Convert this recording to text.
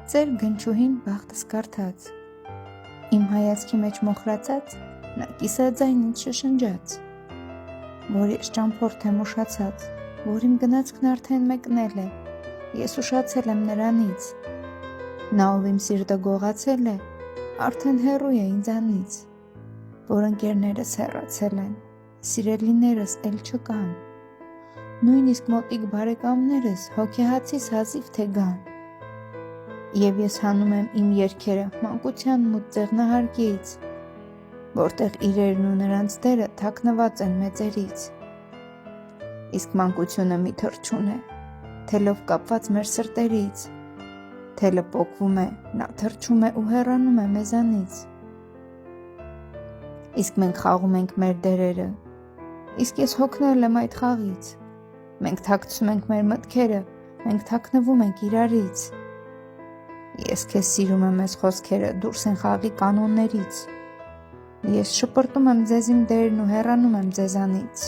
Ձեր գնչուհին բախտս կարդաց, իմ հայացքի մեջ մոխրացած, նա կիսաձայնից շշնջաց, որ ես ճամփորդ եմ ուշացած, որ իմ գնացքն արդեն մեկնել է, ես ուշացել եմ նրանից, նա ով իմ սիրտը գողացել է, արդեն հեռու է ինձանից, որ ընկերներս հեռացել են, սիրելիներս էլ չկան, նույնիսկ մոտիկ բարեկամներս հոգեհացիս հազիվ թե գան, և ես հանում եմ իմ երգերը մանկության մութ ձեղնահարկից, որտեղ իրերն ու նրանց դերը թաքնված են մեծերից, իսկ մանկությունը մի թռչուն է, թելով կապված մեր սրտերից, թելը պոկվում է, նա թռչում է ու հեռանում է մեզանից, իսկ մենք խաղում ենք մեր դերերը, իսկ ես հոգնել եմ այդ խաղից, մենք թաքցում ենք մեր մտքերը, մենք թաքնվում ենք իրարից, ես քեզ սիրում եմ ես խոսքերը դուրս են խաղի կանոններից, ես շպրտում եմ ձեզ իմ դերն ու հեռանում եմ ձեզանից,